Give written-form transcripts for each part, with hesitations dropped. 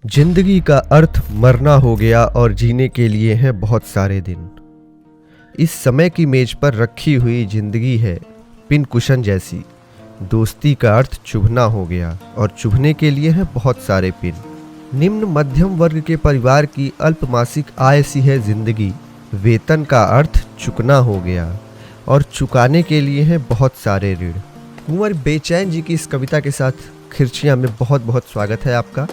जिंदगी का अर्थ मरना हो गया और जीने के लिए हैं बहुत सारे दिन। इस समय की मेज पर रखी हुई जिंदगी है पिन कुशन जैसी। दोस्ती का अर्थ चुभना हो गया और चुभने के लिए हैं बहुत सारे पिन। निम्न मध्यम वर्ग के परिवार की अल्पमासिक आय सी है जिंदगी। वेतन का अर्थ चुकना हो गया और चुकाने के लिए हैं बहुत सारे ऋण। कुंवर बेचैन जी की इस कविता के साथ खिरचिया में बहुत बहुत स्वागत है आपका।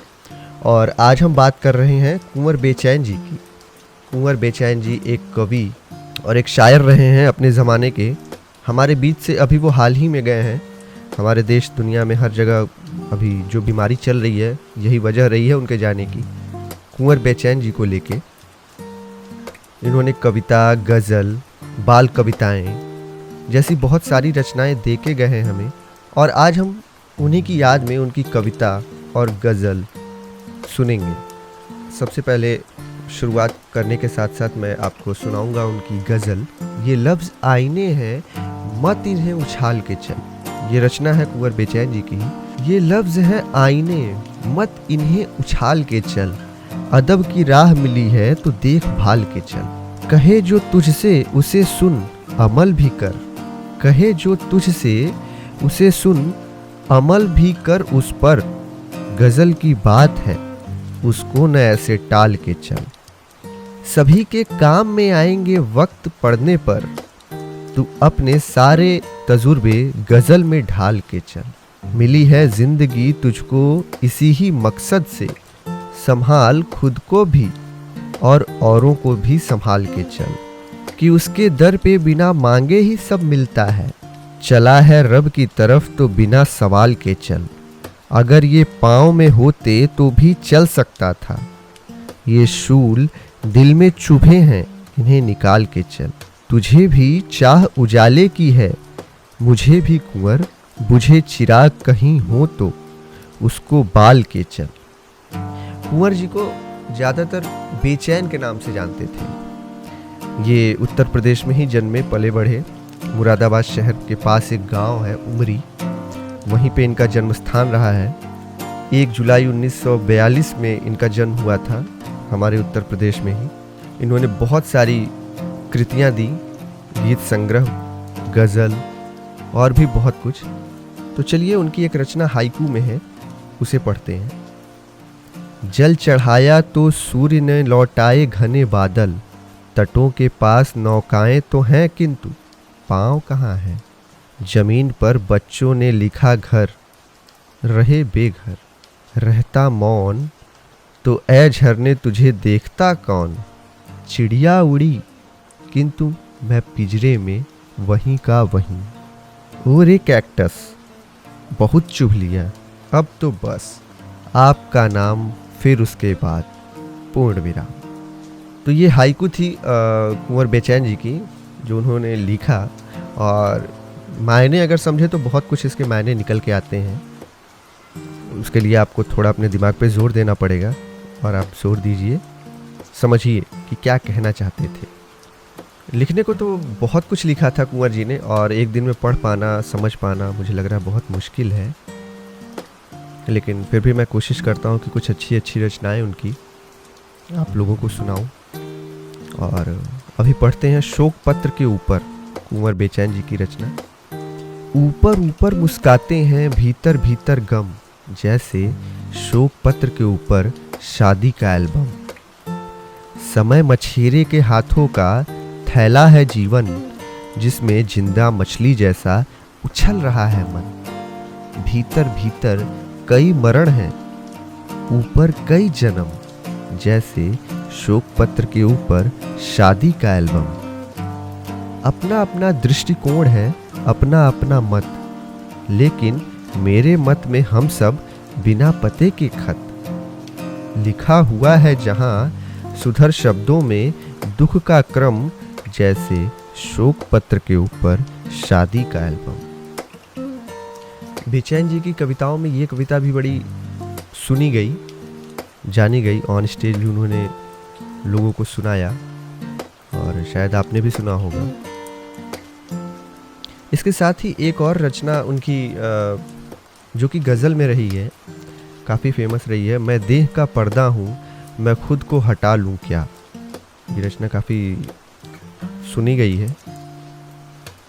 और आज हम बात कर रहे हैं कुंवर बेचैन जी की। कुंवर बेचैन जी एक कवि और एक शायर रहे हैं अपने ज़माने के। हमारे बीच से अभी वो हाल ही में गए हैं। हमारे देश दुनिया में हर जगह अभी जो बीमारी चल रही है यही वजह रही है उनके जाने की। कुंवर बेचैन जी को लेके इन्होंने कविता, गज़ल, बाल कविताएं जैसी बहुत सारी रचनाएं दे के गए हैं हमें। और आज हम उन्हीं की याद में उनकी कविता और गज़ल सुनेंगे। सबसे पहले शुरुआत करने के साथ साथ मैं आपको सुनाऊंगा उनकी गज़ल। ये लफ्ज़ आईने हैं, मत इन्हें उछाल के चल। ये रचना है कुंवर बेचैन जी की। ये लफ्ज़ हैं आईने, मत इन्हें उछाल के चल। अदब की राह मिली है तो देख भाल के चल। कहे जो तुझसे उसे सुन अमल भी कर। कहे जो तुझसे उसे सुन अमल भी कर उस पर। गज़ल की बात है उसको न ऐसे टाल के चल। सभी के काम में आएंगे वक्त पड़ने पर। तू अपने सारे तजुर्बे गज़ल में ढाल के चल। मिली है जिंदगी तुझको इसी ही मकसद से। संभाल खुद को भी और औरों को भी संभाल के चल। कि उसके दर पे बिना मांगे ही सब मिलता है। चला है रब की तरफ तो बिना सवाल के चल। अगर ये पाँव में होते तो भी चल सकता था। ये शूल दिल में चुभे हैं इन्हें निकाल के चल। तुझे भी चाह उजाले की है मुझे भी कुंवर। बुझे चिराग कहीं हो तो उसको बाल के चल। कुंवर जी को ज़्यादातर बेचैन के नाम से जानते थे। ये उत्तर प्रदेश में ही जन्मे पले बढ़े। मुरादाबाद शहर के पास एक गांव है उमरी, वहीं पे इनका जन्म स्थान रहा है। 1 जुलाई 1942 में इनका जन्म हुआ था हमारे उत्तर प्रदेश में ही। इन्होंने बहुत सारी कृतियाँ दी, गीत संग्रह, गज़ल और भी बहुत कुछ। तो चलिए उनकी एक रचना हाइकू में है, उसे पढ़ते हैं। जल चढ़ाया तो सूर्य ने लौटाए घने बादल। तटों के पास नौकाएं तो हैं किंतु पाँव कहाँ हैं। जमीन पर बच्चों ने लिखा घर रहे बेघर। रहता मौन तो ऐ झरने तुझे देखता कौन। चिड़िया उड़ी किंतु मैं पिंजरे में वहीं का वहीं। और एक कैक्टस बहुत चुभ लिया अब तो बस। आपका नाम फिर उसके बाद पूर्ण विराम। तो ये हाइकू थी कुंवर बेचैन जी की जो उन्होंने लिखा। और मायने अगर समझे तो बहुत कुछ इसके मायने निकल के आते हैं। उसके लिए आपको थोड़ा अपने दिमाग पे जोर देना पड़ेगा और आप जोर दीजिए, समझिए कि क्या कहना चाहते थे। लिखने को तो बहुत कुछ लिखा था कुंवर जी ने और एक दिन में पढ़ पाना, समझ पाना मुझे लग रहा है बहुत मुश्किल है। लेकिन फिर भी मैं कोशिश करता हूँ कि कुछ अच्छी अच्छी रचनाएं उनकी आप लोगों को सुनाऊं। और अभी पढ़ते हैं शोक पत्र के ऊपर, कुंवर बेचैन जी की रचना। ऊपर ऊपर मुस्काते हैं भीतर भीतर गम। जैसे शोक पत्र के ऊपर शादी का एल्बम। समय मछेरे के हाथों का थैला है जीवन। जिसमें जिंदा मछली जैसा उछल रहा है मन। भीतर भीतर कई मरण हैं ऊपर कई जन्म। जैसे शोक पत्र के ऊपर शादी का एल्बम। अपना अपना दृष्टिकोण है, अपना अपना मत। लेकिन मेरे मत में हम सब बिना पते के खत। लिखा हुआ है जहां सुधर शब्दों में दुख का क्रम। जैसे शोक पत्र के ऊपर शादी का एल्बम। बेचैन जी की कविताओं में ये कविता भी बड़ी सुनी गई, जानी गई। ऑन स्टेज भी उन्होंने लोगों को सुनाया और शायद आपने भी सुना होगा। इसके साथ ही एक और रचना उनकी जो कि गज़ल में रही है, काफ़ी फेमस रही है। मैं देह का पर्दा हूँ, मैं खुद को हटा लूँ क्या। ये रचना काफ़ी सुनी गई है।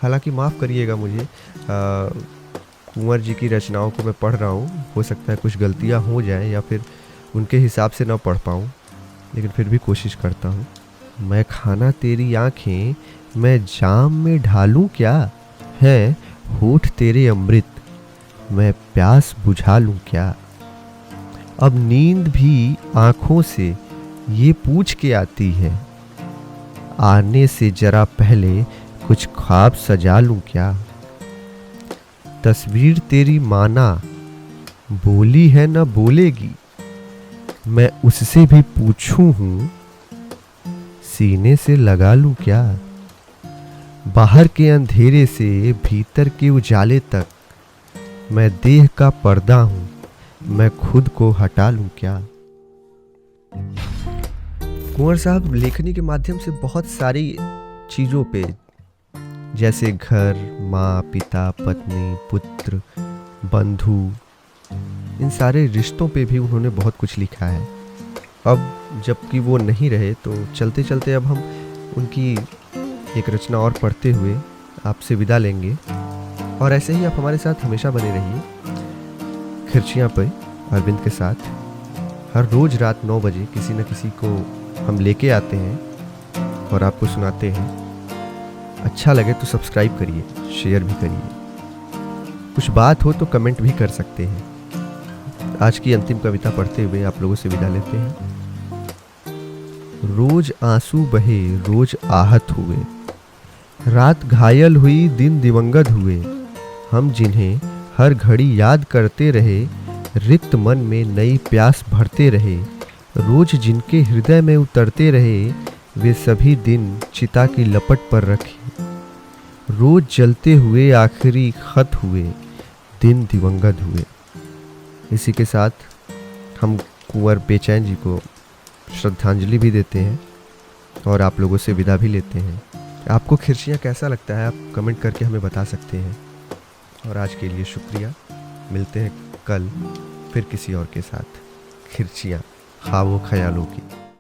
हालांकि माफ़ करिएगा मुझे, कुंवर जी की रचनाओं को मैं पढ़ रहा हूँ, हो सकता है कुछ गलतियाँ हो जाएं या फिर उनके हिसाब से ना पढ़ पाऊँ, लेकिन फिर भी कोशिश करता हूँ। मैं खाना तेरी आँखें मैं जाम में ढालूं क्या, है होठ तेरे अमृत मैं प्यास बुझा लूं क्या। अब नींद भी आँखों से ये पूछ के आती है, आने से जरा पहले कुछ ख्वाब सजा लूं क्या। तस्वीर तेरी माना बोली है न बोलेगी, मैं उससे भी पूछूं हूँ सीने से लगा लूं क्या। बाहर के अंधेरे से भीतर के उजाले तक मैं देह का पर्दा हूँ, मैं खुद को हटा लूं क्या। कुंवर साहब लेखनी के माध्यम से बहुत सारी चीज़ों पे, जैसे घर, माँ, पिता, पत्नी, पुत्र, बंधु, इन सारे रिश्तों पे भी उन्होंने बहुत कुछ लिखा है। अब जबकि वो नहीं रहे तो चलते चलते अब हम उनकी एक रचना और पढ़ते हुए आपसे विदा लेंगे। और ऐसे ही आप हमारे साथ हमेशा बने रहिए खिरचियाँ पे अरविंद के साथ। हर रोज़ रात 9 बजे किसी न किसी को हम लेके आते हैं और आपको सुनाते हैं। अच्छा लगे तो सब्सक्राइब करिए, शेयर भी करिए, कुछ बात हो तो कमेंट भी कर सकते हैं। आज की अंतिम कविता पढ़ते हुए आप लोगों से विदा लेते हैं। रोज आंसू बहे, रोज आहत हुए, रात घायल हुई, दिन दिवंगत हुए। हम जिन्हें हर घड़ी याद करते रहे, रिक्त मन में नई प्यास भरते रहे। रोज जिनके हृदय में उतरते रहे, वे सभी दिन चिता की लपट पर रखे। रोज जलते हुए आखिरी खत हुए, दिन दिवंगत हुए। इसी के साथ हम कुंवर बेचैन जी को श्रद्धांजलि भी देते हैं और आप लोगों से विदा भी लेते हैं। आपको खिरचियाँ कैसा लगता है, आप कमेंट करके हमें बता सकते हैं। और आज के लिए शुक्रिया। मिलते हैं कल फिर किसी और के साथ। खिरचियाँ ख्वाबों ख्यालों की।